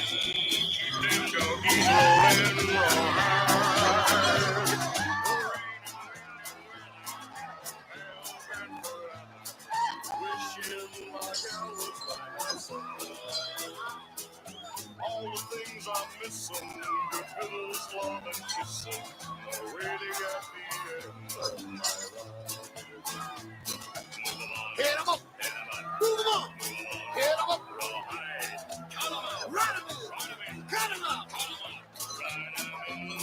Them doggies rolling right. Wishing my gal was by my side. All the things I'm missing, good pillows, love, and kissing, are waiting at the end of my ride. Hit 'em up, move 'em on, hit 'em up, cut 'em out, ride 'em in, cut 'em out, ride 'em in,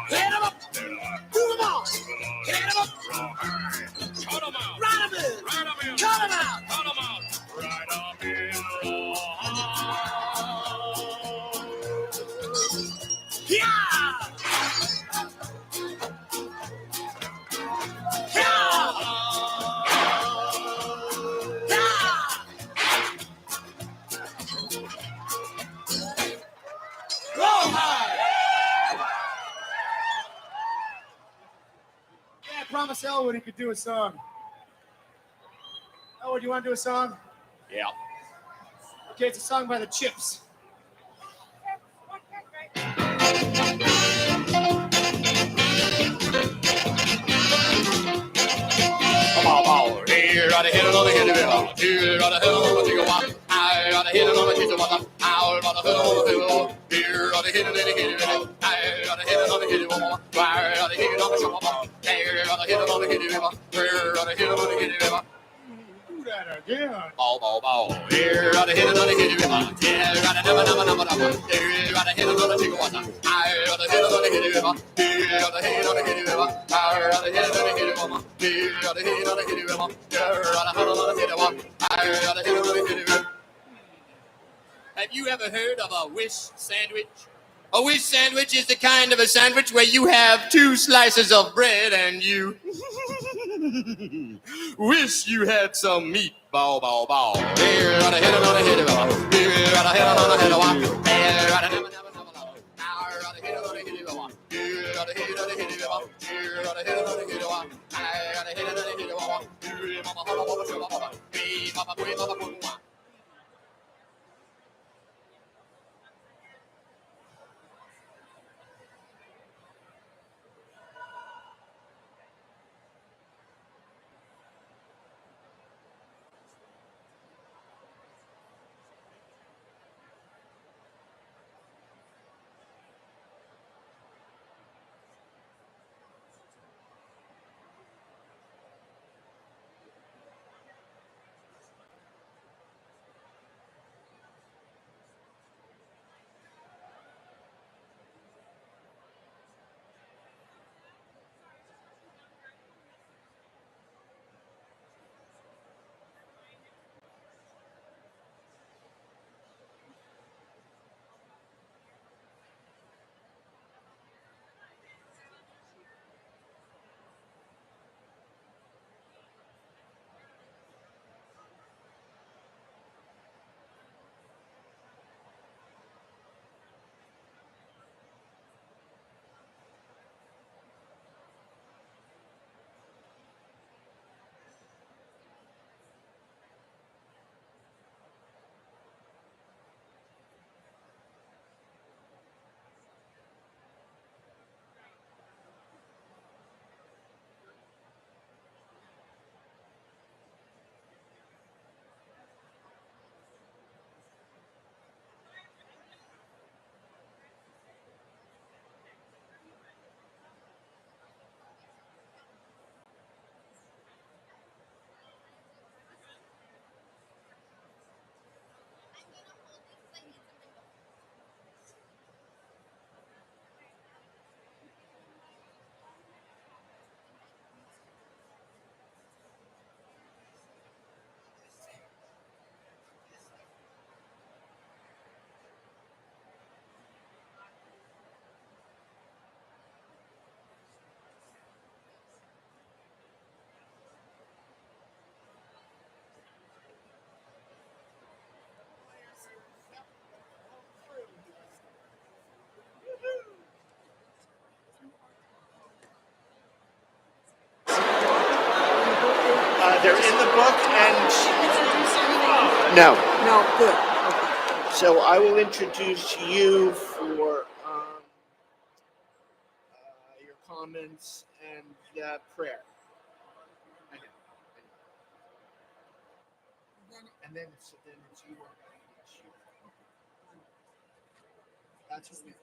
hit 'em up, move 'em on, hit 'em up, cut 'em out, ride 'em in, cut 'em out, ride 'em in, yeah! I promised Elwood he could do a song. Elwood, you want to do a song? Yeah. Okay, it's a song by the Chips. Here, I hit another hit it. Here, I hit another take a walk. I hit another hit it. I'll hit another hit it. Here, I hit another hit it. I hit another hit it. I hit another shop. Here, I hit another hit it. Here, I hit another hit it. Do that again. Bow. Here, I hit another hit it. Here, I never. Here, I hit another take a walk. I hit another hit it. Here, I hit another hit it. I hit another hit it. Here, I hit another hit it. Have you ever heard of a wish sandwich? A wish sandwich is the kind of a sandwich where you have 2 slices of bread and you wish you had some meat. Bow. Here, I hit another hit it. Here, I hit another hit it. Here, I never. They're in the book, and no. No, good. Okay. So I will introduce you for your comments and prayer. And then it's you. That's what we have.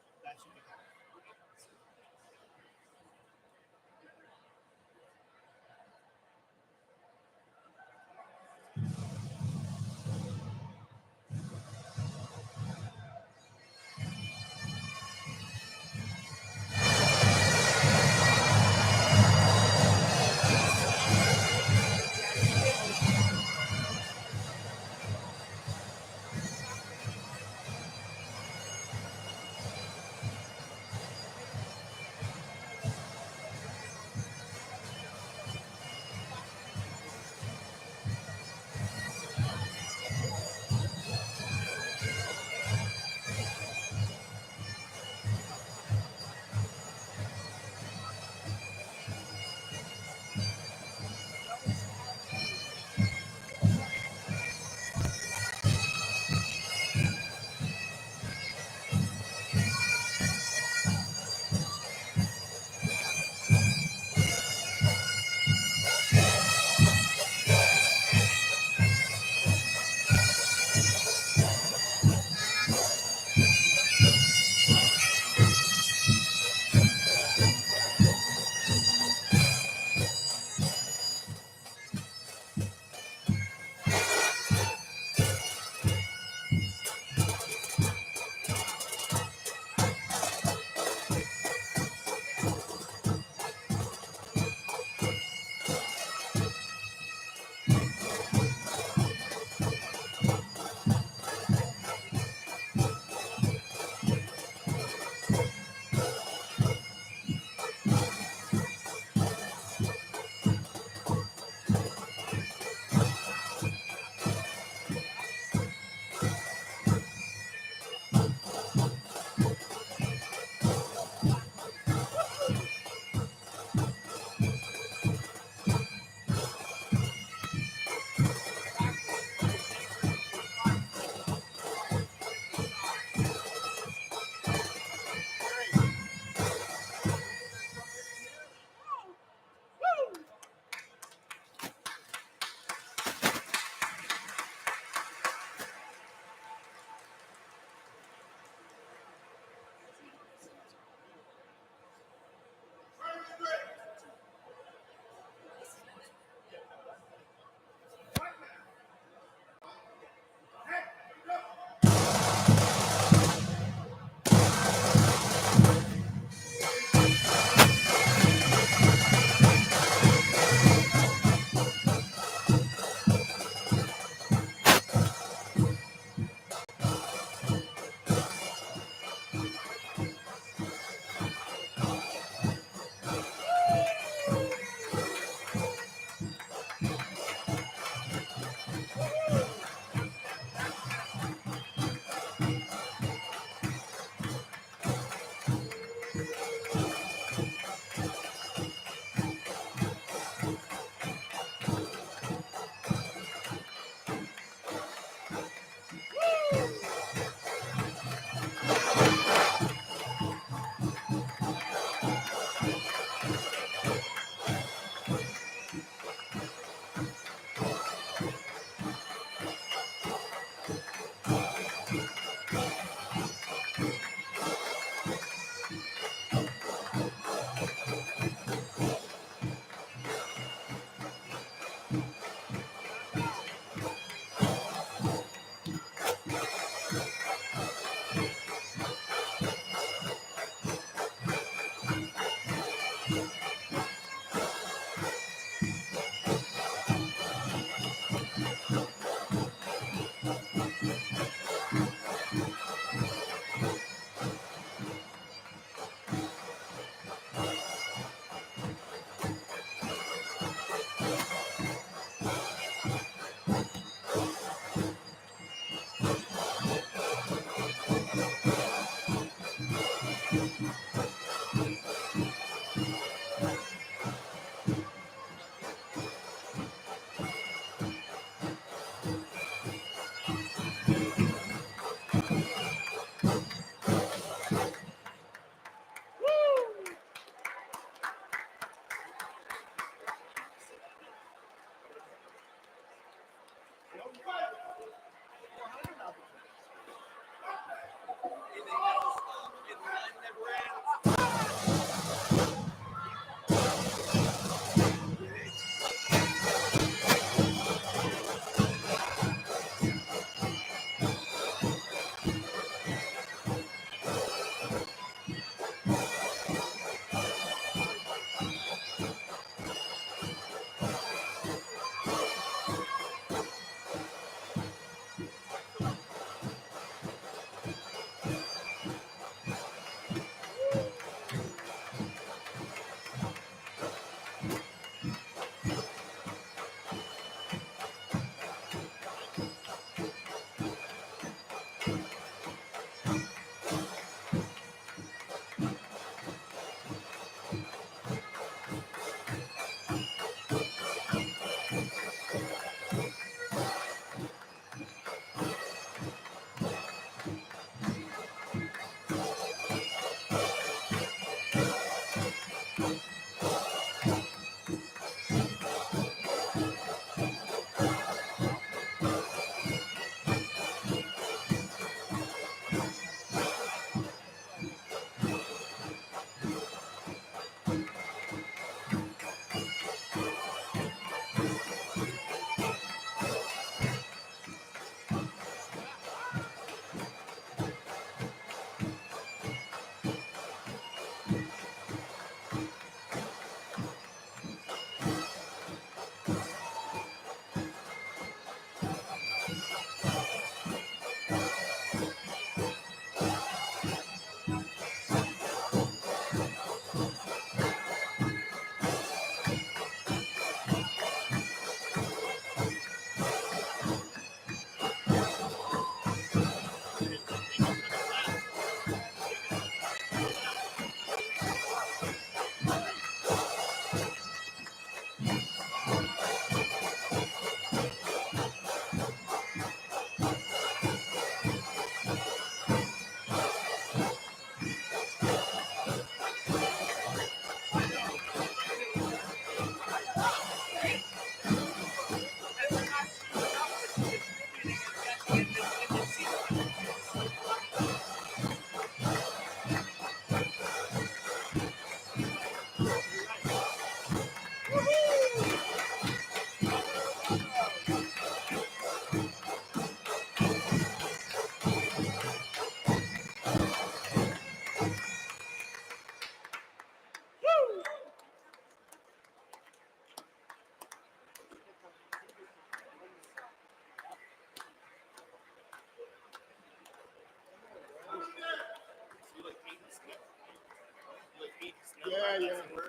Yeah, yeah.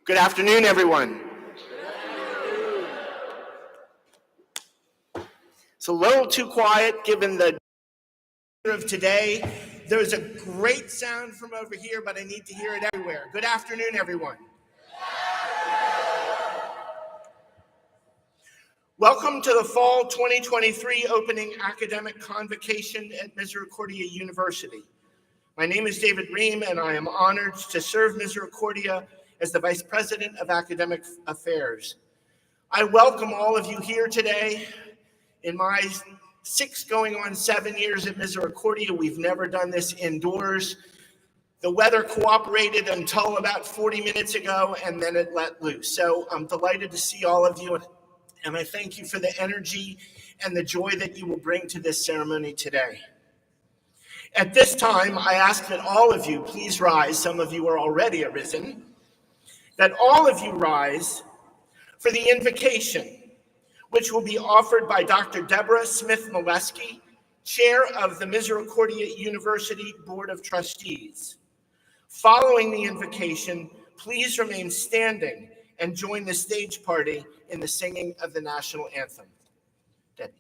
Good afternoon, everyone. It's a little too quiet given the of today. There's a great sound from over here, but I need to hear it everywhere. Good afternoon, everyone. Welcome to the Fall 2023 opening academic convocation at Misericordia University. My name is David Ream, and I am honored to serve Misericordia as the Vice President of Academic Affairs. I welcome all of you here today. In my 6 going on 7 years at Misericordia, we've never done this indoors. The weather cooperated until about 40 minutes ago, and then it let loose. So I'm delighted to see all of you, and I thank you for the energy and the joy that you will bring to this ceremony today. At this time, I ask that all of you please rise. Some of you are already arisen. That all of you rise for the invocation, which will be offered by Dr. Deborah Smith-Molesky, Chair of the Misericordia University Board of Trustees. Following the invocation, please remain standing and join the stage party in the singing of the national anthem. Debbie.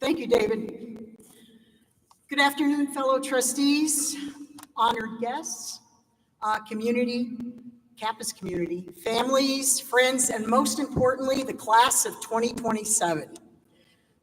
Thank you, David. Good afternoon, fellow trustees, honored guests, community, campus community, families, friends, and most importantly, the class of 2027.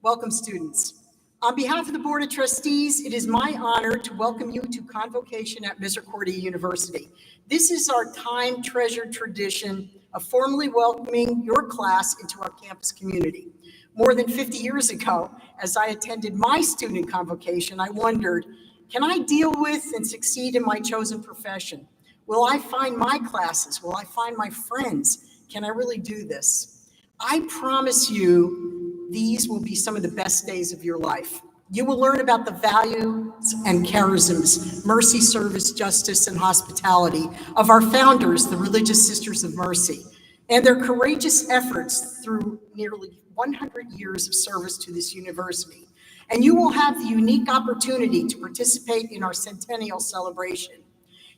Welcome, students. On behalf of the Board of Trustees, it is my honor to welcome you to Convocation at Misericordia University. This is our time-treasured tradition of formally welcoming your class into our campus community. More than 50 years ago, as I attended my student convocation, I wondered, can I deal with and succeed in my chosen profession? Will I find my classes? Will I find my friends? Can I really do this? I promise you, these will be some of the best days of your life. You will learn about the values and charisms, mercy, service, justice, and hospitality of our founders, the Religious Sisters of Mercy, and their courageous efforts through nearly 100 years of service to this university. And you will have the unique opportunity to participate in our centennial celebration.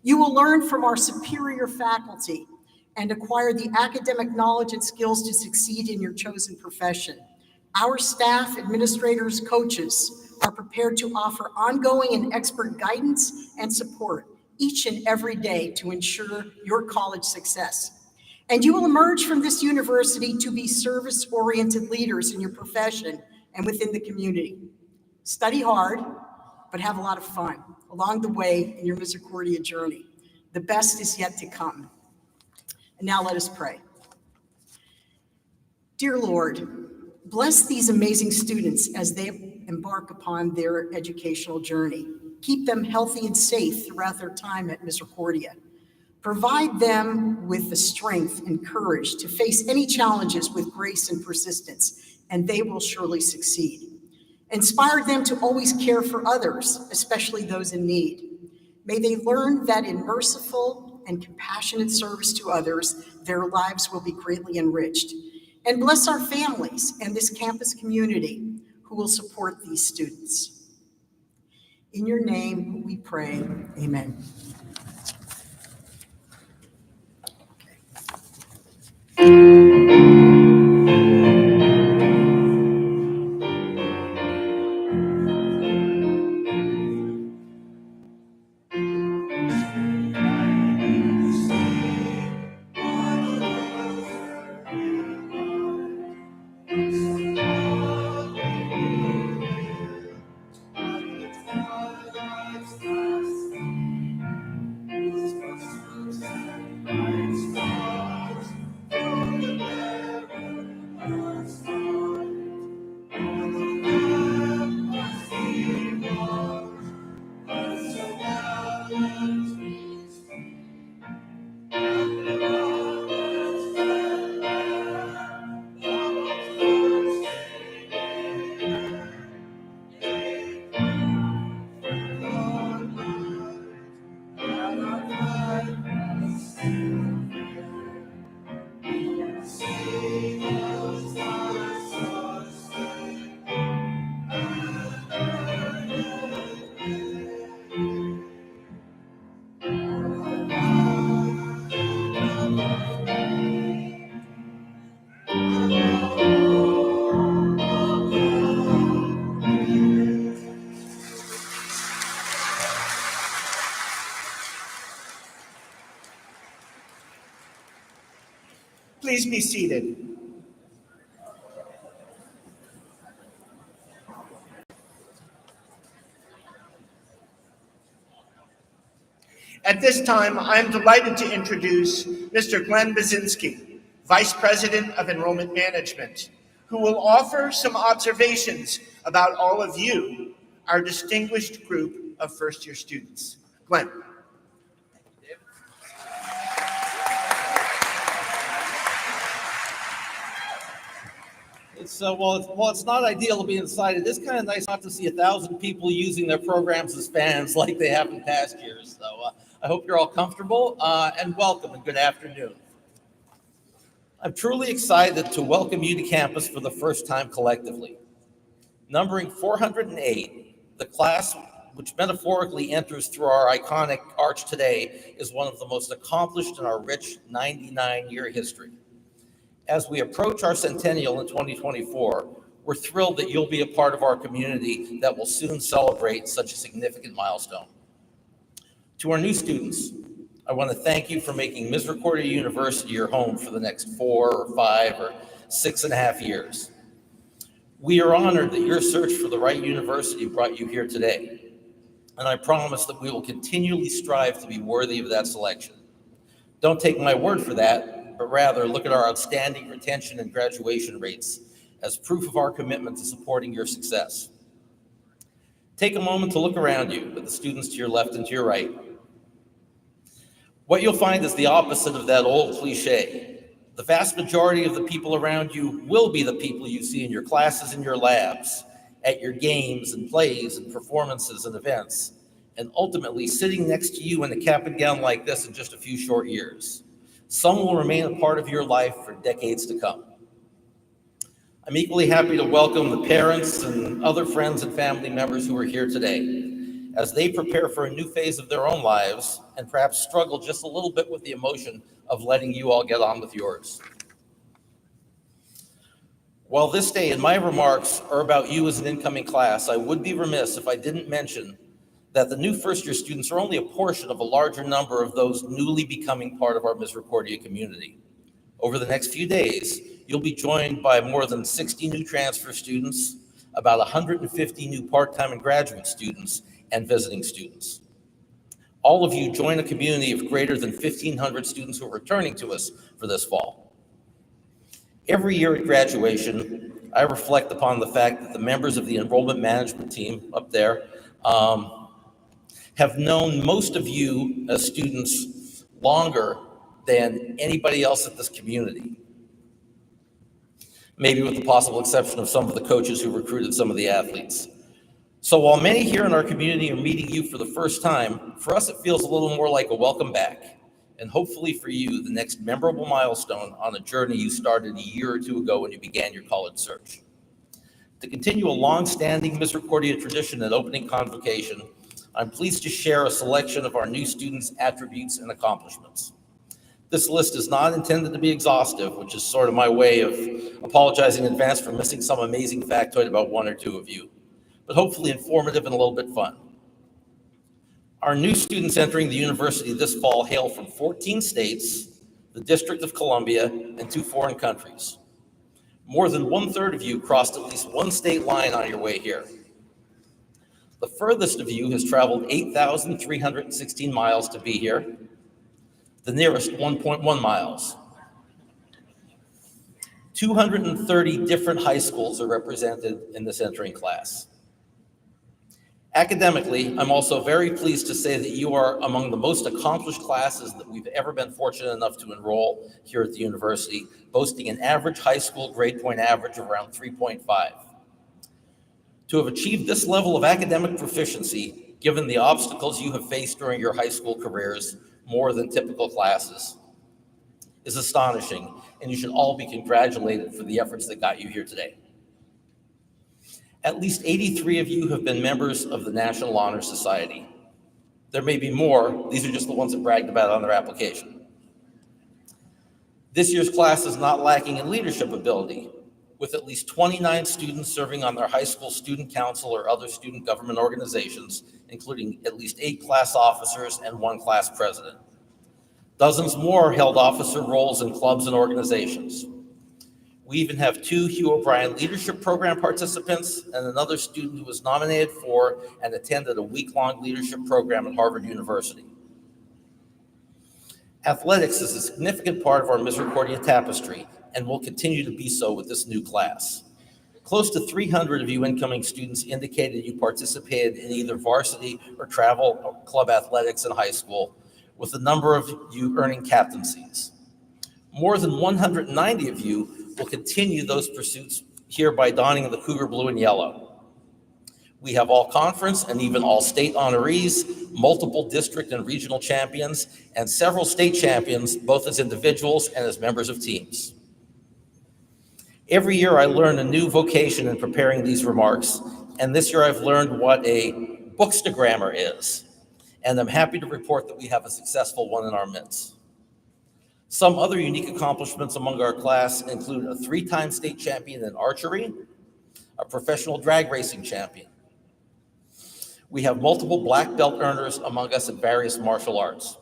You will learn from our superior faculty and acquire the academic knowledge and skills to succeed in your chosen profession. Our staff, administrators, coaches are prepared to offer ongoing and expert guidance and support each and every day to ensure your college success. And you will emerge from this university to be service-oriented leaders in your profession and within the community. Study hard, but have a lot of fun along the way in your Misericordia journey. The best is yet to come. And now let us pray. Dear Lord, bless these amazing students as they embark upon their educational journey. Keep them healthy and safe throughout their time at Misericordia. Provide them with the strength and courage to face any challenges with grace and persistence, and they will surely succeed. Inspire them to always care for others, especially those in need. May they learn that in merciful and compassionate service to others, their lives will be greatly enriched. And bless our families and this campus community who will support these students. In your name we pray, amen. Please be seated. At this time, I'm delighted to introduce Mr. Glenn Baczynski, Vice President of Enrollment Management, who will offer some observations about all of you, our distinguished group of first-year students. Glenn. It's not ideal to be inside. It is kind of nice not to see 1,000 people using their programs as fans like they have in past years. So I hope you're all comfortable and welcome and good afternoon. I'm truly excited to welcome you to campus for the first time collectively. Numbering 408, the class which metaphorically enters through our iconic arch today is one of the most accomplished in our rich 99-year history. As we approach our centennial in 2024, we're thrilled that you'll be a part of our community that will soon celebrate such a significant milestone. To our new students, I want to thank you for making Misericordia University your home for the next 4 or 5 or 6.5 years. We are honored that your search for the right university brought you here today, and I promise that we will continually strive to be worthy of that selection. Don't take my word for that, but rather look at our outstanding retention and graduation rates as proof of our commitment to supporting your success. Take a moment to look around you at the students to your left and to your right. What you'll find is the opposite of that old cliche. The vast majority of the people around you will be the people you see in your classes and your labs, at your games and plays and performances and events, and ultimately sitting next to you in a cap and gown like this in just a few short years. Some will remain a part of your life for decades to come. I'm equally happy to welcome the parents and other friends and family members who are here today as they prepare for a new phase of their own lives and perhaps struggle just a little bit with the emotion of letting you all get on with yours. While this day and my remarks are about you as an incoming class, I would be remiss if I didn't mention that the new first-year students are only a portion of a larger number of those newly becoming part of our Misericordia community. Over the next few days, you'll be joined by more than 60 new transfer students, about 150 new part-time and graduate students, and visiting students. All of you join a community of greater than 1,500 students who are returning to us for this fall. Every year at graduation, I reflect upon the fact that the members of the enrollment management team up there have known most of you as students longer than anybody else at this community. Maybe with the possible exception of some of the coaches who recruited some of the athletes. So while many here in our community are meeting you for the first time, for us it feels a little more like a welcome back. And hopefully for you, the next memorable milestone on a journey you started a year or two ago when you began your college search. To continue a long-standing Misericordia tradition at opening Convocation, I'm pleased to share a selection of our new students' attributes and accomplishments. This list is not intended to be exhaustive, which is sort of my way of apologizing in advance for missing some amazing factoid about one or two of you, but hopefully informative and a little bit fun. Our new students entering the university this fall hail from 14 states, the District of Columbia, and 2 foreign countries. More than 1/3 of you crossed at least one state line on your way here. The furthest of you has traveled 8,316 miles to be here, the nearest 1.1 miles. 230 different high schools are represented in this entering class. Academically, I'm also very pleased to say that you are among the most accomplished classes that we've ever been fortunate enough to enroll here at the university, boasting an average high school grade point average of around 3.5. To have achieved this level of academic proficiency, given the obstacles you have faced during your high school careers, more than typical classes, is astonishing, and you should all be congratulated for the efforts that got you here today. At least 83 of you have been members of the National Honor Society. There may be more. These are just the ones that bragged about it on their application. This year's class is not lacking in leadership ability, with at least 29 students serving on their high school student council or other student government organizations, including at least 8 class officers and 1 class president. Dozens more held officer roles in clubs and organizations. We even have 2 Hugh O'Brien Leadership Program participants and another student who was nominated for and attended a week-long leadership program at Harvard University. Athletics is a significant part of our Misericordia tapestry and will continue to be so with this new class. Close to 300 of you incoming students indicated you participated in either varsity or travel or club athletics in high school, with a number of you earning captaincies. More than 190 of you will continue those pursuits here by donning the Cougar blue and yellow. We have all conference and even all state honorees, multiple district and regional champions, and several state champions, both as individuals and as members of teams. Every year I learn a new vocation in preparing these remarks, and this year I've learned what a bookstagrammer is, and I'm happy to report that we have a successful one in our midst. Some other unique accomplishments among our class include a 3-time state champion in archery, a professional drag racing champion. We have multiple black belt earners among us in various martial arts.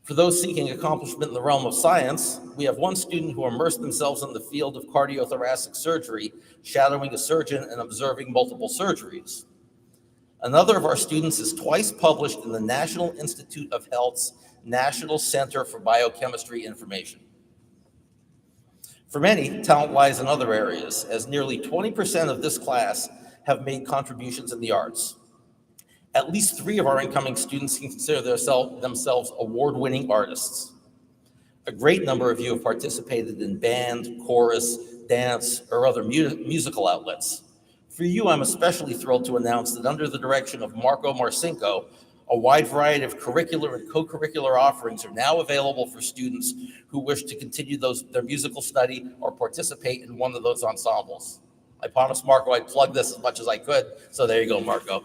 For those seeking accomplishment in the realm of science, we have 1 student who immersed themselves in the field of cardiothoracic surgery, shadowing a surgeon and observing multiple surgeries. Another of our students is twice published in the National Institute of Health's National Center for Biochemistry Information. For many, talent lies in other areas, as nearly 20% of this class have made contributions in the arts. At least 3 of our incoming students consider themselves award-winning artists. A great number of you have participated in band, chorus, dance, or other musical outlets. For you, I'm especially thrilled to announce that under the direction of Marco Marcinko, a wide variety of curricular and co-curricular offerings are now available for students who wish to continue their musical study or participate in one of those ensembles. I promised Marco I'd plug this as much as I could, so there you go, Marco.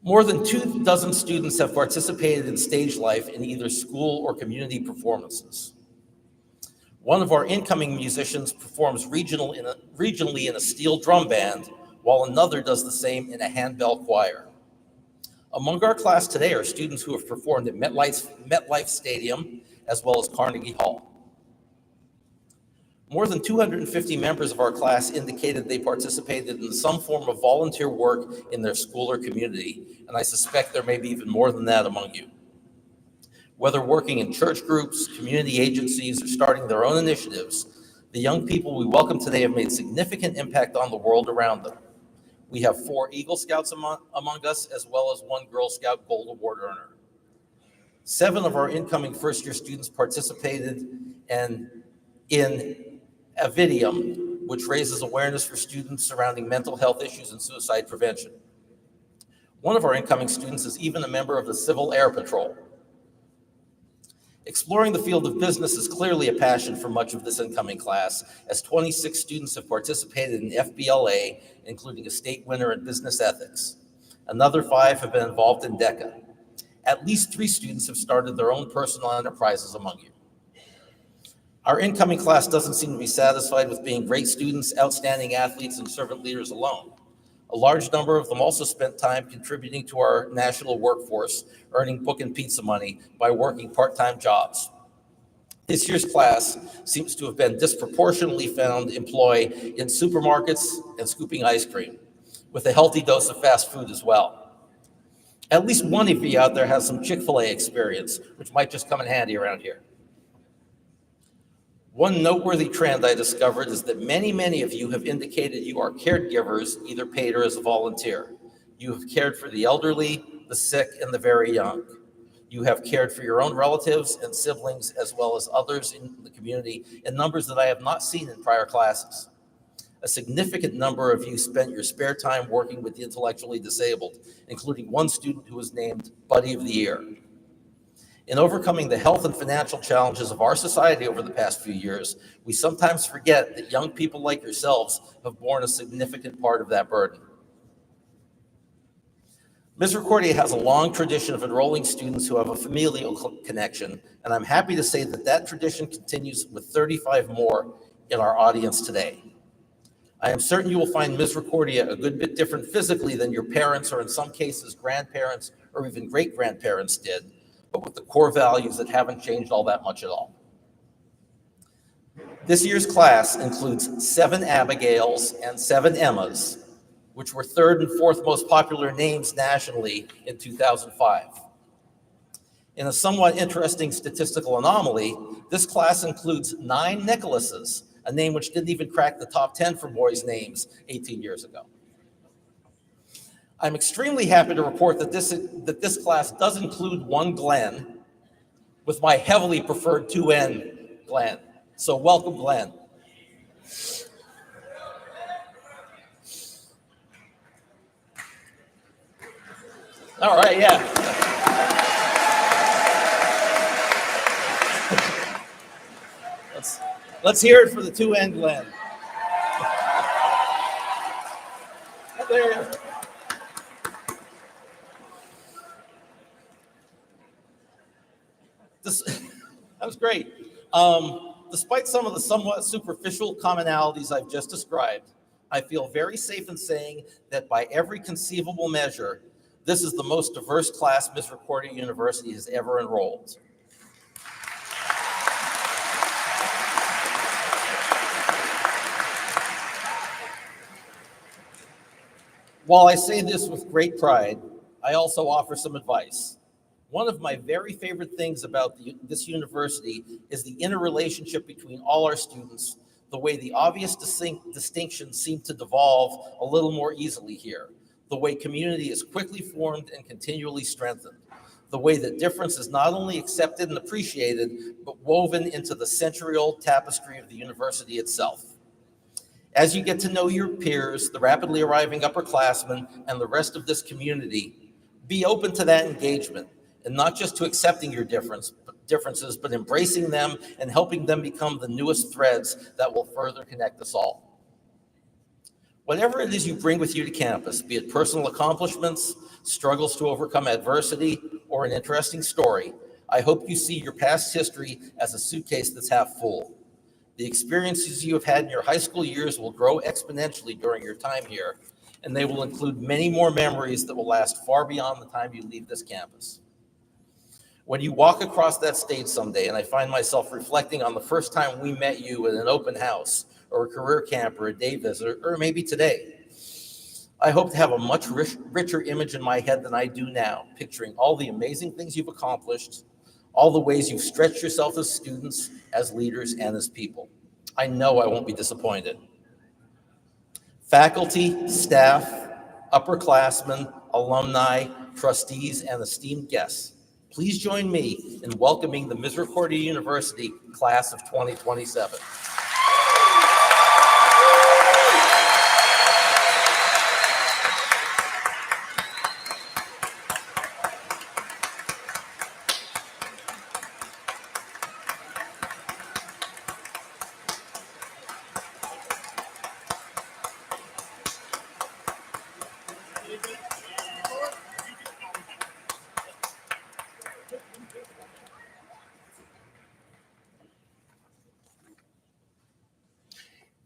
More than 24 students have participated in stage life in either school or community performances. One of our incoming musicians performs regionally in a steel drum band, while another does the same in a handbell choir. Among our class today are students who have performed at MetLife Stadium, as well as Carnegie Hall. More than 250 members of our class indicated they participated in some form of volunteer work in their school or community, and I suspect there may be even more than that among you. Whether working in church groups, community agencies, or starting their own initiatives, the young people we welcome today have made significant impact on the world around them. We have 4 Eagle Scouts among us, as well as 1 Girl Scout Gold Award earner. 7 of our incoming first-year students participated in Avidium, which raises awareness for students surrounding mental health issues and suicide prevention. One of our incoming students is even a member of the Civil Air Patrol. Exploring the field of business is clearly a passion for much of this incoming class, as 26 students have participated in FBLA, including a state winner in business ethics. Another 5 have been involved in DECA. At least 3 students have started their own personal enterprises among you. Our incoming class doesn't seem to be satisfied with being great students, outstanding athletes, and servant leaders alone. A large number of them also spent time contributing to our national workforce, earning book and pizza money by working part-time jobs. This year's class seems to have been disproportionately found employed in supermarkets and scooping ice cream, with a healthy dose of fast food as well. At least one of you out there has some Chick-fil-A experience, which might just come in handy around here. One noteworthy trend I discovered is that many of you have indicated you are caregivers, either paid or as a volunteer. You have cared for the elderly, the sick, and the very young. You have cared for your own relatives and siblings, as well as others in the community, in numbers that I have not seen in prior classes. A significant number of you spent your spare time working with the intellectually disabled, including one student who was named Buddy of the Year. In overcoming the health and financial challenges of our society over the past few years, we sometimes forget that young people like yourselves have borne a significant part of that burden. Misericordia has a long tradition of enrolling students who have a familial connection, and I'm happy to say that that tradition continues with 35 more in our audience today. I am certain you will find Misericordia a good bit different physically than your parents, or in some cases, grandparents or even great-grandparents did, but with the core values that haven't changed all that much at all. This year's class includes 7 Abigails and 7 Emmas, which were 3rd and 4th most popular names nationally in 2005. In a somewhat interesting statistical anomaly, this class includes 9 Nicholases, a name which didn't even crack the top 10 for boys' names 18 years ago. I'm extremely happy to report that this class does include 1 Glenn, with my heavily preferred 2N Glenn. So welcome, Glenn. All right, yeah. Let's hear it for the 2N Glenn. There. That was great. Despite some of the somewhat superficial commonalities I've just described, I feel very safe in saying that by every conceivable measure, this is the most diverse class Misericordia University has ever enrolled. While I say this with great pride, I also offer some advice. One of my very favorite things about this university is the interrelationship between all our students, the way the obvious distinctions seem to devolve a little more easily here, the way community is quickly formed and continually strengthened, the way that difference is not only accepted and appreciated, but woven into the century-old tapestry of the university itself. As you get to know your peers, the rapidly arriving upperclassmen, and the rest of this community, be open to that engagement, and not just to accepting your differences, but embracing them and helping them become the newest threads that will further connect us all. Whatever it is you bring with you to campus, be it personal accomplishments, struggles to overcome adversity, or an interesting story, I hope you see your past history as a suitcase that's half full. The experiences you have had in your high school years will grow exponentially during your time here, and they will include many more memories that will last far beyond the time you leave this campus. When you walk across that stage someday, and I find myself reflecting on the first time we met you at an open house, or a career camp, or a day visit, or maybe today, I hope to have a much richer image in my head than I do now, picturing all the amazing things you've accomplished, all the ways you've stretched yourself as students, as leaders, and as people. I know I won't be disappointed. Faculty, staff, upperclassmen, alumni, trustees, and esteemed guests, please join me in welcoming the Misericordia University class of 2027.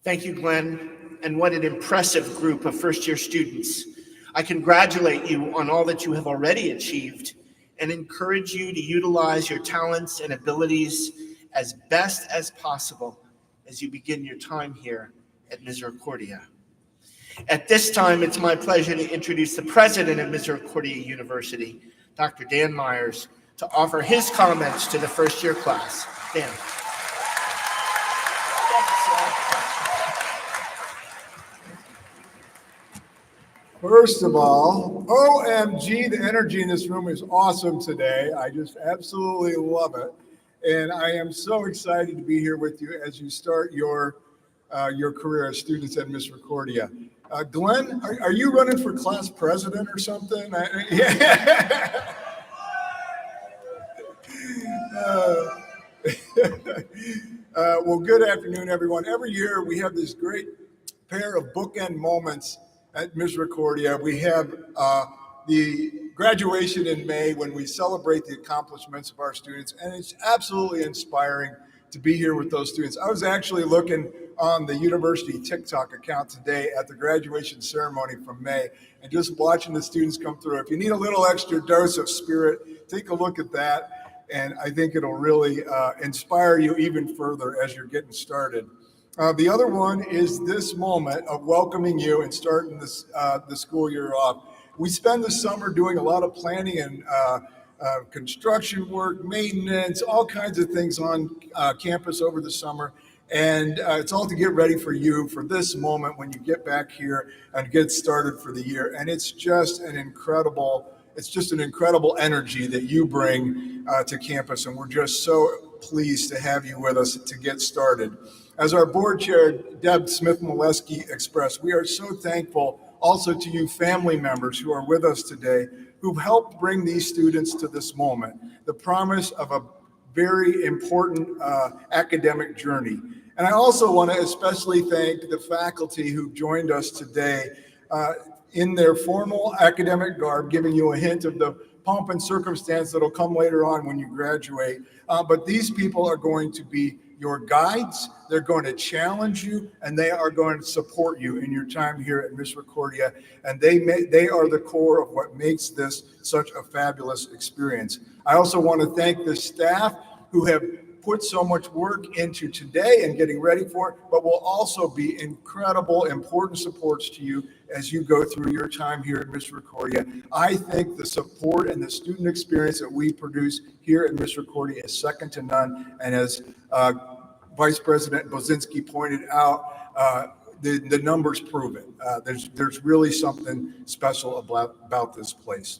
Thank you, Glenn, and what an impressive group of first-year students. I congratulate you on all that you have already achieved and encourage you to utilize your talents and abilities as best as possible as you begin your time here at Misericordia. At this time, it's my pleasure to introduce the president of Misericordia University, Dr. Dan Myers, to offer his comments to the first-year class. Dan. First of all, OMG, the energy in this room is awesome today. I just absolutely love it. And I am so excited to be here with you as you start your career as students at Misericordia. Glenn, are you running for class president or something? Yeah. Well, good afternoon, everyone. Every year we have this great pair of bookend moments at Misericordia. We have the graduation in May when we celebrate the accomplishments of our students, and it's absolutely inspiring to be here with those students. I was actually looking on the university TikTok account today at the graduation ceremony from May and just watching the students come through. If you need a little extra dose of spirit, take a look at that. and I think it'll really inspire you even further as you're getting started. The other one is this moment of welcoming you and starting this the school year off. We spend the summer doing a lot of planning and construction work, maintenance, all kinds of things on campus over the summer. And it's all to get ready for you for this moment when you get back here and get started for the year. And it's just an incredible energy that you bring to campus. And we're just so pleased to have you with us to get started. As our board chair, Deb Smith-Molesky, expressed, we are so thankful also to you family members who are with us today, who've helped bring these students to this moment, the promise of a very important academic journey. And I also want to especially thank the faculty who joined us today in their formal academic garb, giving you a hint of the pomp and circumstance that'll come later on when you graduate. But these people are going to be your guides, they're going to challenge you, and they are going to support you in your time here at Misericordia. And they are the core of what makes this such a fabulous experience. I also want to thank the staff who have put so much work into today and getting ready for it, but will also be incredible, important supports to you as you go through your time here at Misericordia. I think the support and the student experience that we produce here at Misericordia is second to none. And as Vice President Bozinski pointed out, the numbers prove it. There's really something special about this place.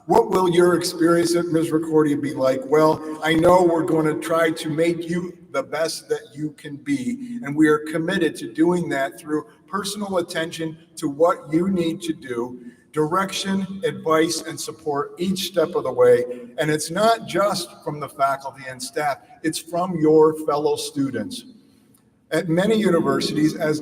What will your experience at Misericordia be like? Well, I know we're going to try to make you the best that you can be, and we are committed to doing that through personal attention to what you need to do, direction, advice, and support each step of the way. And it's not just from the faculty and staff, it's from your fellow students. At many universities, as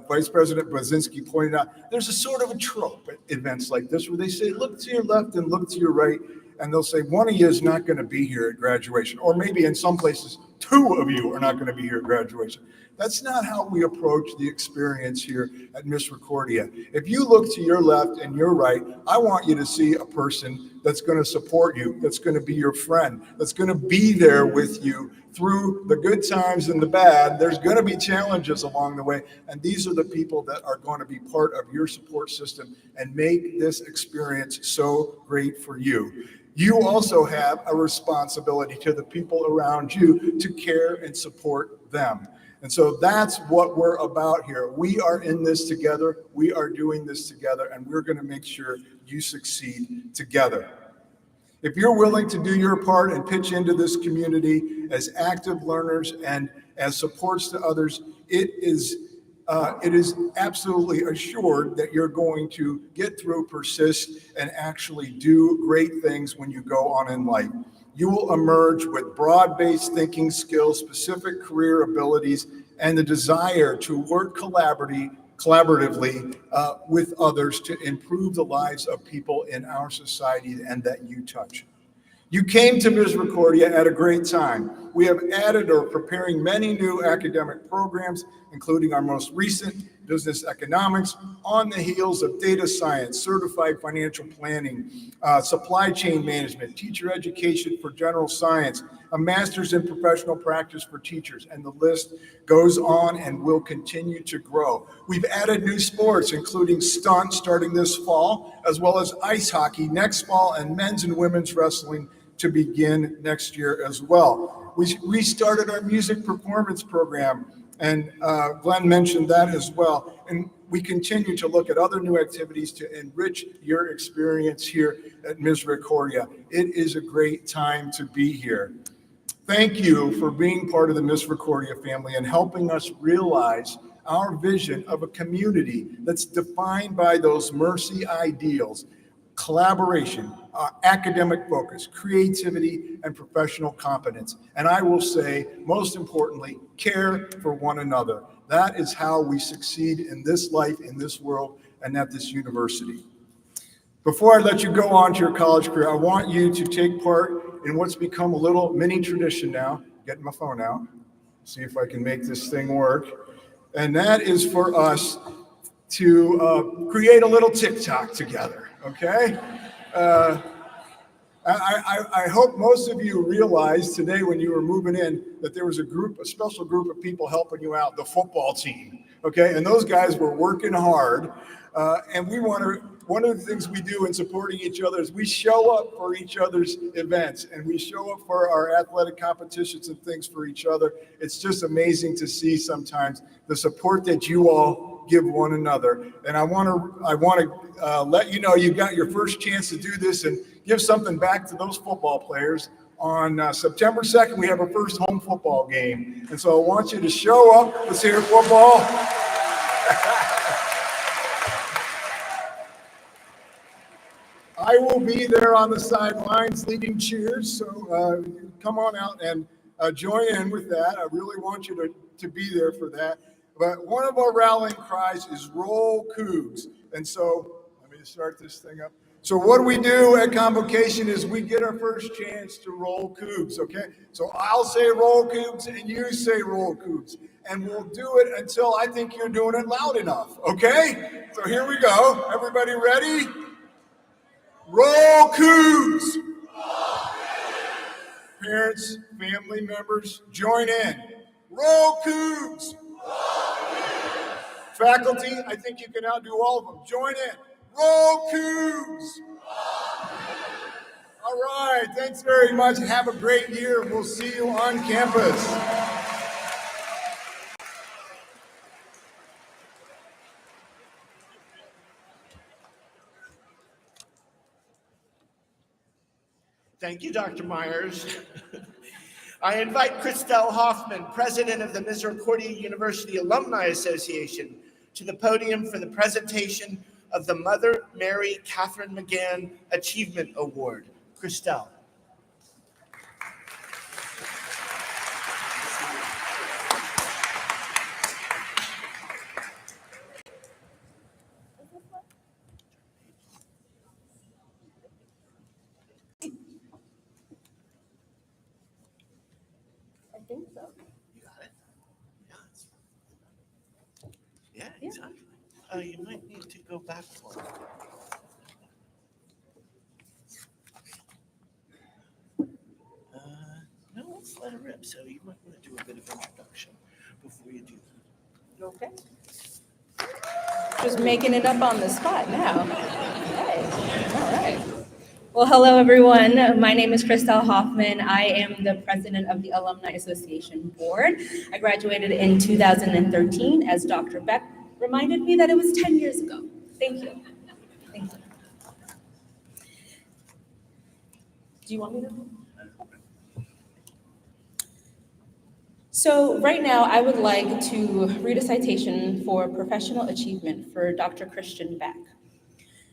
Vice President Brzezinski pointed out, there's a sort of a trope at events like this where they say, look to your left and look to your right, and they'll say, one of you is not going to be here at graduation, or maybe in some places, two of you are not going to be here at graduation. That's not how we approach the experience here at Misericordia. If you look to your left and your right, I want you to see a person that's going to support you, that's going to be your friend, that's going to be there with you through the good times and the bad. There's going to be challenges along the way, and these are the people that are going to be part of your support system and make this experience so great for you. You also have a responsibility to the people around you to care and support them. And so that's what we're about here. We are in this together. We are doing this together, and we're going to make sure you succeed together. If you're willing to do your part and pitch into this community as active learners and as supports to others, it is absolutely assured that you're going to get through, persist, and actually do great things when you go on in life. You will emerge with broad-based thinking skills, specific career abilities, and the desire to work collaboratively with others to improve the lives of people in our society and that you touch. You came to Misericordia at a great time. We have added or preparing many new academic programs, including our most recent business economics, on the heels of data science, certified financial planning, supply chain management, teacher education for general science, a master's in professional practice for teachers, and the list goes on and will continue to grow. We've added new sports, including stunt starting this fall, as well as ice hockey next fall, and men's and women's wrestling to begin next year as well. We restarted our music performance program, and Glenn mentioned that as well. And we continue to look at other new activities to enrich your experience here at Misericordia. It is a great time to be here. Thank you for being part of the Misericordia family and helping us realize our vision of a community that's defined by those mercy ideals: collaboration, academic focus, creativity, and professional competence. And I will say, most importantly, care for one another. That is how we succeed in this life, in this world, and at this university. Before I let you go on to your college career, I want you to take part in what's become a little mini tradition now. Getting my phone out, see if I can make this thing work. And that is for us to create a little TikTok together, okay? I hope most of you realized today when you were moving in that there was a special group of people helping you out, the football team. Okay, and those guys were working hard, and one of the things we do in supporting each other is we show up for each other's events and we show up for our athletic competitions and things for each other. It's just amazing to see sometimes the support that you all give one another. And I want to let you know you got your first chance to do this and give something back to those football players. On September 2nd, we have our first home football game. And so I want you to show up. Let's hear football. I will be there on the sidelines leading cheers. So come on out and join in with that. I really want you to be there for that. But one of our rallying cries is Roll Cougs. And so let me start this thing up. So what we do at Convocation is we get our first chance to roll Cougs, okay? So I'll say Roll Cougs and you say Roll Cougs. And we'll do it until I think you're doing it loud enough, okay? So here we go. Everybody ready? Roll Cougs! Parents, family members, join in. Roll Cougs! Faculty, I think you can outdo all of them. Join in. Roll Cougs! All right, thanks very much. Have a great year. We'll see you on campus. Thank you, Dr. Myers. I invite Christelle Hoffman, president of the Misericordia University Alumni Association, to the podium for the presentation of the Mother Mary Catherine McGann Achievement Award. Christelle. I think so. You got it? Yeah, exactly. You might need to go back for it. No, let's let it rip. So you might want to do a bit of introduction before you do that. Okay. Just making it up on the spot now. Okay. All right. Well, hello, everyone. My name is Christelle Hoffman. I am the president of the Alumni Association Board. I graduated in 2013, as Dr. Beck reminded me that it was 10 years ago. Thank you. Thank you. Do you want me to? So right now, I would like to read a citation for professional achievement for Dr. Christian Beck.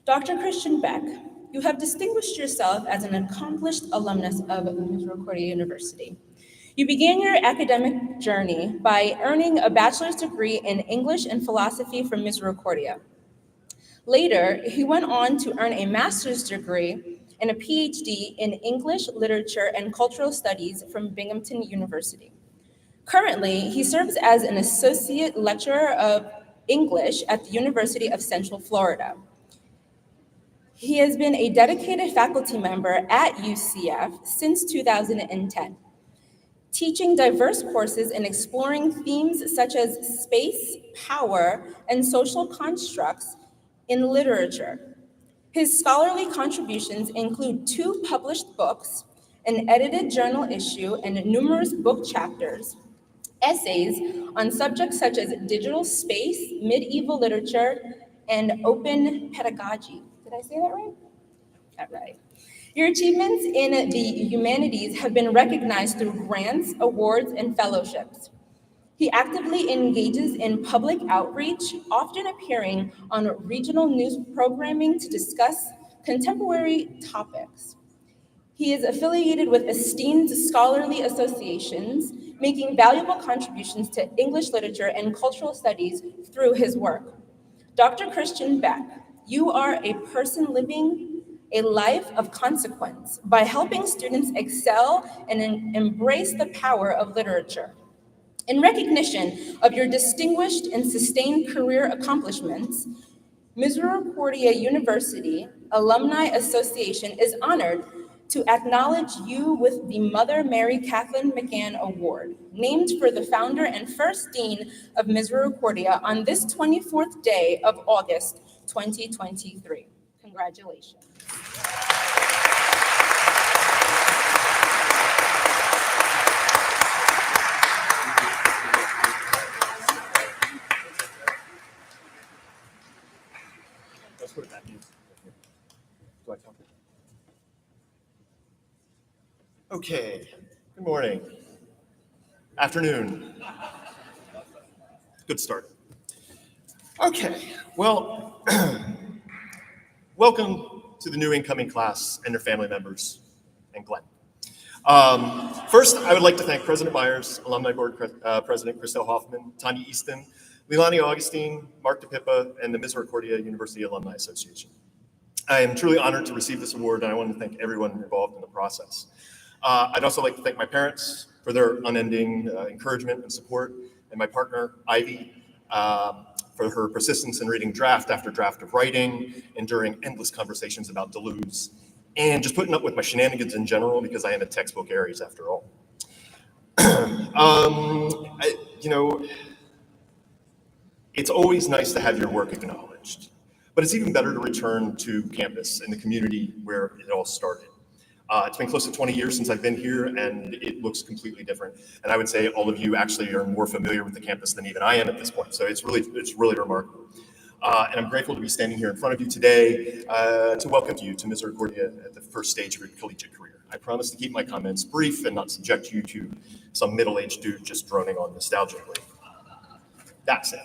Dr. Christian Beck, you have distinguished yourself as an accomplished alumnus of Misericordia University. You began your academic journey by earning a bachelor's degree in English and philosophy from Misericordia. Later, he went on to earn a master's degree and a PhD in English, Literature, and Cultural Studies from Binghamton University. Currently, he serves as an associate lecturer of English at the University of Central Florida. He has been a dedicated faculty member at UCF since 2010, teaching diverse courses and exploring themes such as space, power, and social constructs in literature. His scholarly contributions include 2 published books, an edited journal issue, and numerous book chapters, essays on subjects such as digital space, medieval literature, and open pedagogy. Did I say that right? All right. Your achievements in the humanities have been recognized through grants, awards, and fellowships. He actively engages in public outreach, often appearing on regional news programming to discuss contemporary topics. He is affiliated with esteemed scholarly associations, making valuable contributions to English literature and cultural studies through his work. Dr. Christian Beck, you are a person living a life of consequence by helping students excel and embrace the power of literature. In recognition of your distinguished and sustained career accomplishments, Misericordia University Alumni Association is honored to acknowledge you with the Mother Mary Kathleen McGann Award, named for the founder and first dean of Misericordia on this 24th day of August, 2023. Congratulations. Okay, good morning. Afternoon. Good start. Okay, well, welcome to the new incoming class and their family members and Glenn. First, I would like to thank President Myers, Alumni Board President Christelle Hoffman, Tanya Easton, Leilani Augustine, Mark DePippa, and the Misericordia University Alumni Association. I am truly honored to receive this award, and I want to thank everyone involved in the process. I'd also like to thank my parents for their unending encouragement and support, and my partner, Ivy, for her persistence in reading draft after draft of writing, enduring endless conversations about Deleuze, and just putting up with my shenanigans in general, because I am a textbook Aries after all. It's always nice to have your work acknowledged, but it's even better to return to campus and the community where it all started. It's been close to 20 years since I've been here, and it looks completely different. And I would say all of you actually are more familiar with the campus than even I am at this point. So it's really remarkable. And I'm grateful to be standing here in front of you today to welcome you to Misericordia at the first stage of your collegiate career. I promise to keep my comments brief and not subject you to some middle-aged dude just droning on nostalgically. That said,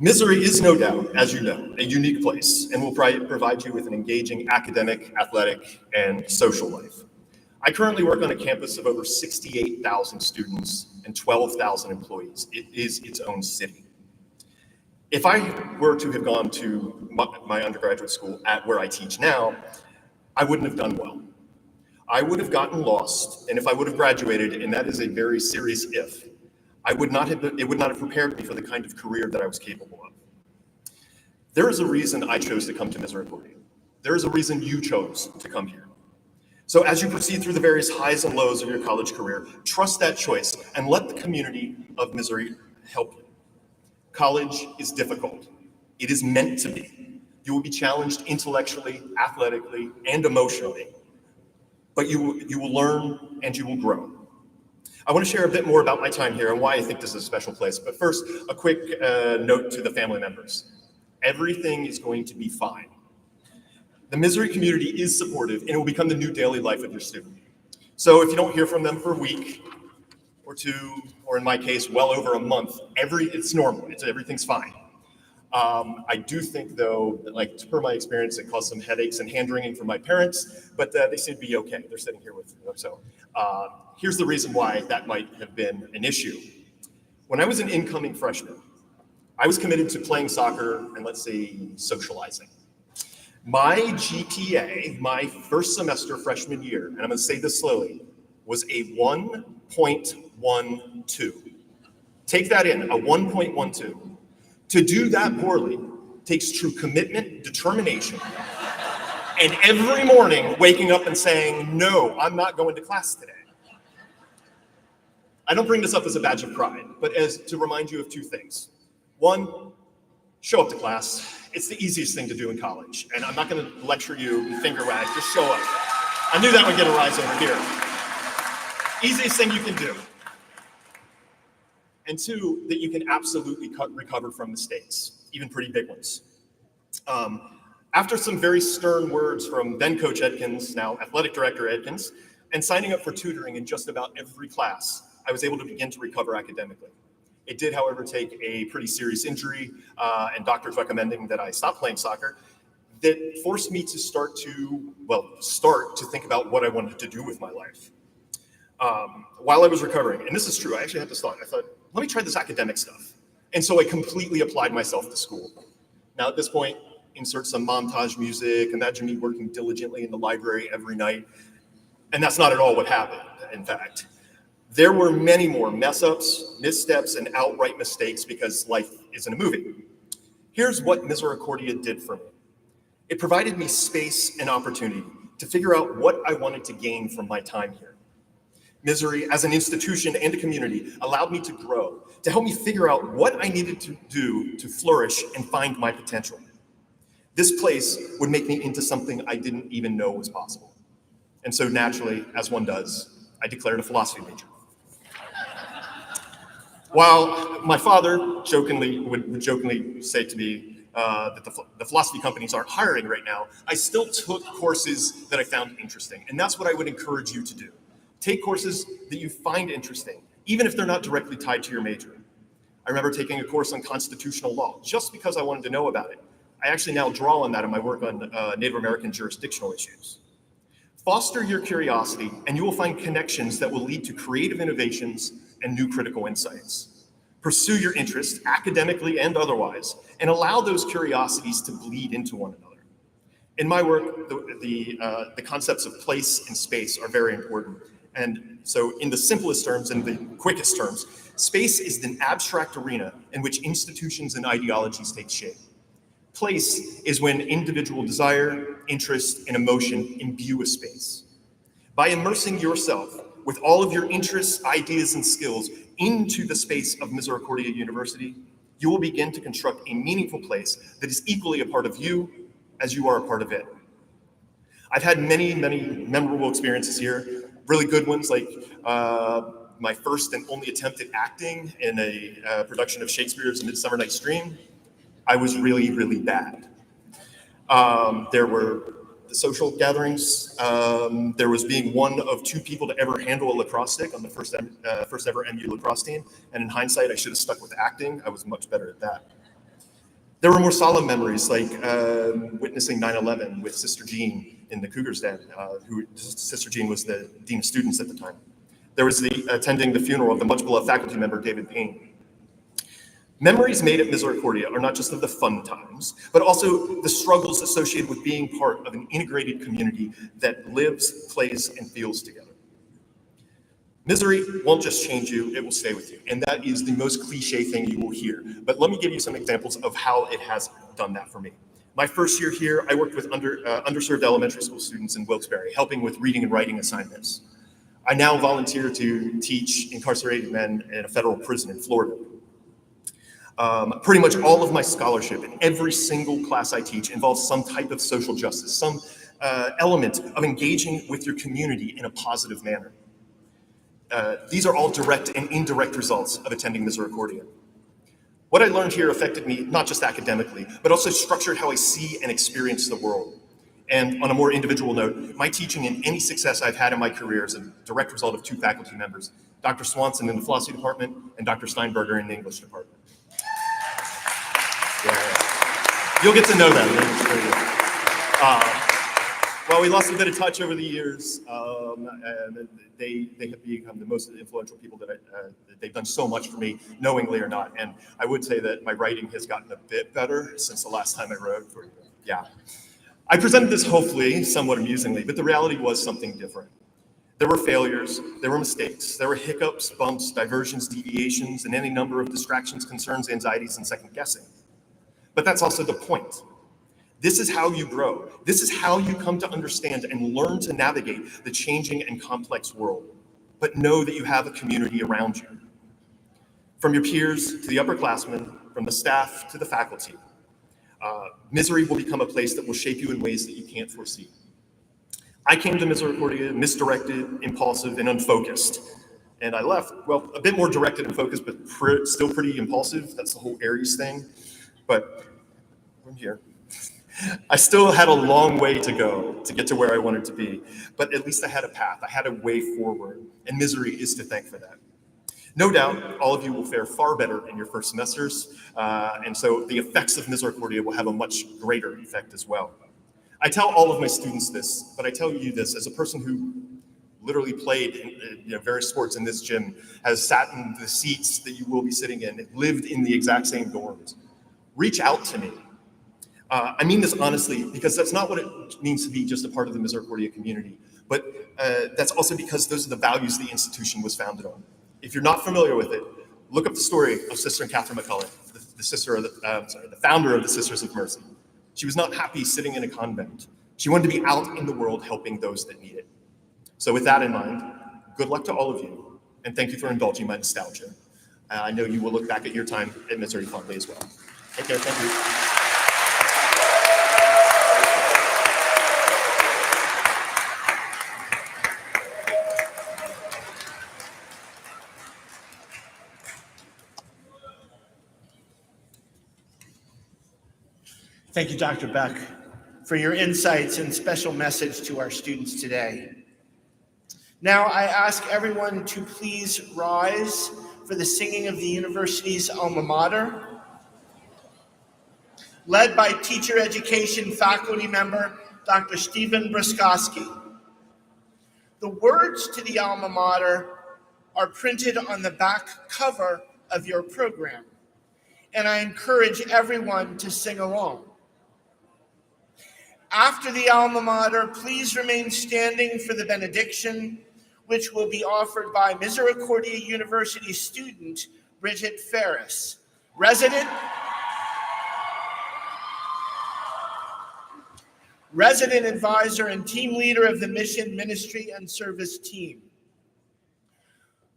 Missouri is no doubt, as you know, a unique place and will provide you with an engaging academic, athletic, and social life. I currently work on a campus of over 68,000 students and 12,000 employees. It is its own city. If I were to have gone to my undergraduate school at where I teach now, I wouldn't have done well. I would have gotten lost, and if I would have graduated, and that is a very serious if, it would not have prepared me for the kind of career that I was capable of. There is a reason I chose to come to Misericordia. There is a reason you chose to come here. So as you proceed through the various highs and lows of your college career, trust that choice and let the community of Missouri help you. College is difficult. It is meant to be. You will be challenged intellectually, athletically, and emotionally, but you will learn and you will grow. I want to share a bit more about my time here and why I think this is a special place. But first, a quick note to the family members. Everything is going to be fine. The Missouri community is supportive, and it will become the new daily life of your student. So if you don't hear from them for a week or two, or in my case, well over a month, it's normal. Everything's fine. I do think, though, that per my experience, it caused some headaches and hand-wringing for my parents, but they seem to be okay. They're sitting here with me. So here's the reason why that might have been an issue. When I was an incoming freshman, I was committed to playing soccer and, let's say, socializing. My GPA, my first semester freshman year, and I'm going to say this slowly, was a 1.12. Take that in, a 1.12. To do that poorly takes true commitment, determination, and every morning waking up and saying, no, I'm not going to class today. I don't bring this up as a badge of pride, but as to remind you of two things. One, show up to class. It's the easiest thing to do in college, and I'm not going to lecture you and finger wag, just show up. I knew that would get a rise over here. Easiest thing you can do. And two, that you can absolutely recover from mistakes, even pretty big ones. After some very stern words from then Coach Edkins, now Athletic Director Edkins, and signing up for tutoring in just about every class, I was able to begin to recover academically. It did, however, take a pretty serious injury and doctors recommending that I stop playing soccer that forced me to start to think about what I wanted to do with my life. While I was recovering, and this is true, I actually had this thought. I thought, let me try this academic stuff. And so I completely applied myself to school. Now at this point, insert some montage music, imagine me working diligently in the library every night. And that's not at all what happened, in fact. There were many more mess-ups, missteps, and outright mistakes because life isn't a movie. Here's what Misericordia did for me. It provided me space and opportunity to figure out what I wanted to gain from my time here. Misery, as an institution and a community, allowed me to grow, to help me figure out what I needed to do to flourish and find my potential. This place would make me into something I didn't even know was possible. And so naturally, as one does, I declared a philosophy major. While my father would jokingly say to me that the philosophy companies aren't hiring right now, I still took courses that I found interesting. And that's what I would encourage you to do. Take courses that you find interesting, even if they're not directly tied to your major. I remember taking a course on constitutional law just because I wanted to know about it. I actually now draw on that in my work on Native American jurisdictional issues. Foster your curiosity, and you will find connections that will lead to creative innovations and new critical insights. Pursue your interests, academically and otherwise, and allow those curiosities to bleed into one another. In my work, the concepts of place and space are very important. And so in the simplest terms and the quickest terms, space is an abstract arena in which institutions and ideologies take shape. Place is when individual desire, interest, and emotion imbue a space. By immersing yourself with all of your interests, ideas, and skills into the space of Misericordia University, you will begin to construct a meaningful place that is equally a part of you as you are a part of it. I've had many, many memorable experiences here, really good ones, like my first and only attempt at acting in a production of Shakespeare's A Midsummer Night's Dream. I was really, really bad. There were the social gatherings. There was being one of two people to ever handle a lacrosse stick on the first ever MU lacrosse team. And in hindsight, I should have stuck with acting. I was much better at that. There were more solemn memories, like witnessing 9/11 with Sister Jean in the Cougars Den, Sister Jean was the Dean of Students at the time. There was attending the funeral of the much beloved faculty member, David Payne. Memories made at Misericordia are not just of the fun times, but also the struggles associated with being part of an integrated community that lives, plays, and feels together. Misery won't just change you, it will stay with you. And that is the most cliche thing you will hear. But let me give you some examples of how it has done that for me. My first year here, I worked with underserved elementary school students in Wilkes-Barre, helping with reading and writing assignments. I now volunteer to teach incarcerated men in a federal prison in Florida. Pretty much all of my scholarship in every single class I teach involves some type of social justice, some element of engaging with your community in a positive manner. These are all direct and indirect results of attending Misericordia. What I learned here affected me not just academically, but also structured how I see and experience the world. And on a more individual note, my teaching and any success I've had in my career is a direct result of two faculty members, Dr. Swanson in the philosophy department and Dr. Steinberger in the English department. Yeah. You'll get to know them. While we lost a bit of touch over the years, they have become the most influential people that they've done so much for me, knowingly or not. And I would say that my writing has gotten a bit better since the last time I wrote. Yeah. I presented this hopefully, somewhat amusingly, but the reality was something different. There were failures, there were mistakes, there were hiccups, bumps, diversions, deviations, and any number of distractions, concerns, anxieties, and second guessing. But that's also the point. This is how you grow. This is how you come to understand and learn to navigate the changing and complex world. But know that you have a community around you. From your peers to the upperclassmen, from the staff to the faculty, Misery will become a place that will shape you in ways that you can't foresee. I came to Misericordia misdirected, impulsive, and unfocused. And I left, well, a bit more directed and focused, but still pretty impulsive. That's the whole Aries thing. But I'm here. I still had a long way to go to get to where I wanted to be, but at least I had a path. I had a way forward, and Misery is to thank for that. No doubt, all of you will fare far better in your first semesters, and so the effects of Misericordia will have a much greater effect as well. I tell all of my students this, but I tell you this as a person who literally played in various sports in this gym, has sat in the seats that you will be sitting in, lived in the exact same dorms. Reach out to me. I mean this honestly, because that's not what it means to be just a part of the Misericordia community, but that's also because those are the values the institution was founded on. If you're not familiar with it, look up the story of Sister Catherine McCullough, the founder of the Sisters of Mercy. She was not happy sitting in a convent. She wanted to be out in the world helping those that need it. So with that in mind, good luck to all of you, and thank you for indulging my nostalgia. I know you will look back at your time at Missouri fondly as well. Take care, thank you. Thank you, Dr. Beck, for your insights and special message to our students today. Now I ask everyone to please rise for the singing of the university's alma mater, led by teacher education faculty member, Dr. Stephen Bruskowski. The words to the alma mater are printed on the back cover of your program, and I encourage everyone to sing along. After the alma mater, please remain standing for the benediction, which will be offered by Misericordia University student Bridget Ferris, resident advisor and team leader of the Mission, Ministry, and Service team.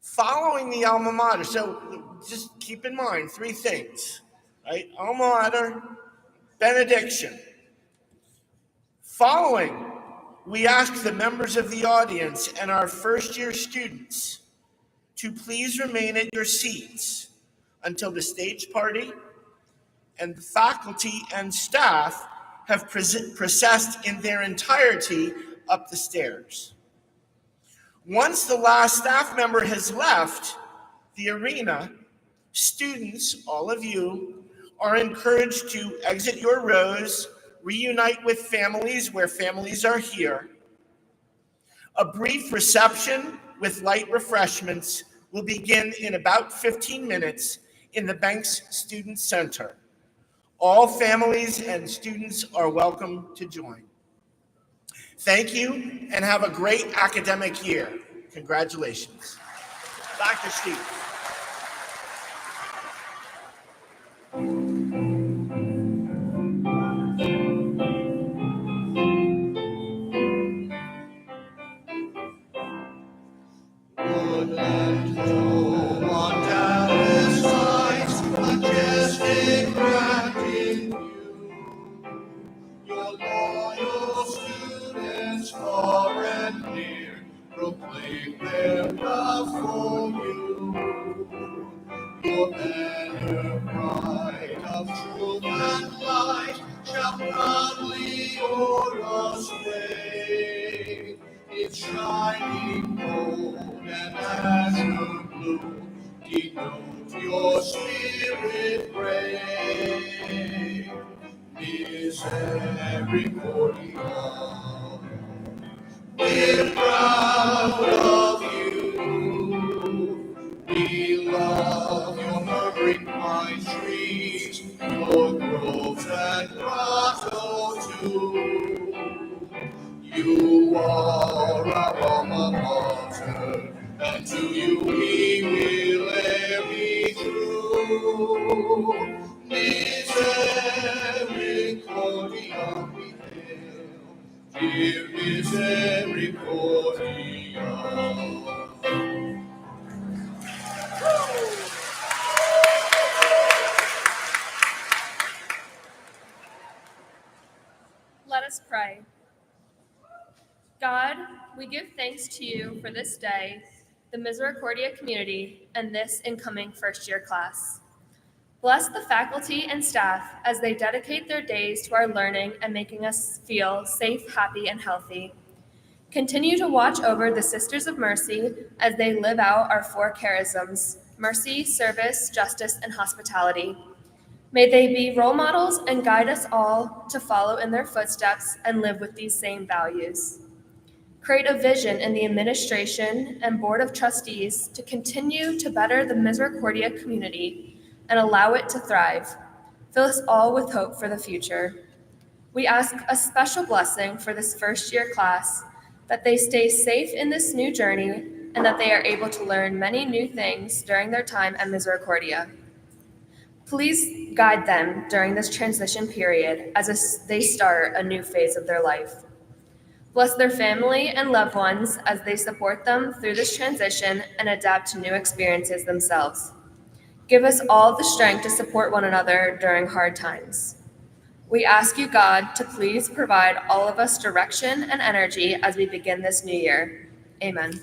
Following the alma mater, so just keep in mind 3 things, right? Alma mater, benediction. Following, we ask the members of the audience and our first-year students to please remain at your seats until the stage party and the faculty and staff have processed in their entirety up the stairs. Once the last staff member has left the arena, students, all of you, are encouraged to exit your rows, reunite with families where families are here. A brief reception with light refreshments will begin in about 15 minutes in the Banks Student Center. All families and students are welcome to join. Thank you and have a great academic year. Congratulations. Dr. Steve. Woodland home on Dallas sides, majestic wrapped in view. Your loyal students far and near proclaim their love for you. Your banner bright of truth and light shall proudly o'er us wave. Its shining gold and azure blue denote your spirit brave. Misericordia, we're proud of you. We love your murmuring pine trees, your groves and grotto too. You are our alma mater, and to you we will e'er be true. Misericordia we hail, dear Misericordia. Let us pray. God, we give thanks to you for this day, the Misericordia community, and this incoming first-year class. Bless the faculty and staff as they dedicate their days to our learning and making us feel safe, happy, and healthy. Continue to watch over the Sisters of Mercy as they live out our 4 charisms: mercy, service, justice, and hospitality. May they be role models and guide us all to follow in their footsteps and live with these same values. Create a vision in the administration and board of trustees to continue to better the Misericordia community and allow it to thrive. Fill us all with hope for the future. We ask a special blessing for this first-year class, that they stay safe in this new journey and that they are able to learn many new things during their time at Misericordia. Please guide them during this transition period as they start a new phase of their life. Bless their family and loved ones as they support them through this transition and adapt to new experiences themselves. Give us all the strength to support one another during hard times. We ask you, God, to please provide all of us direction and energy as we begin this new year. Amen.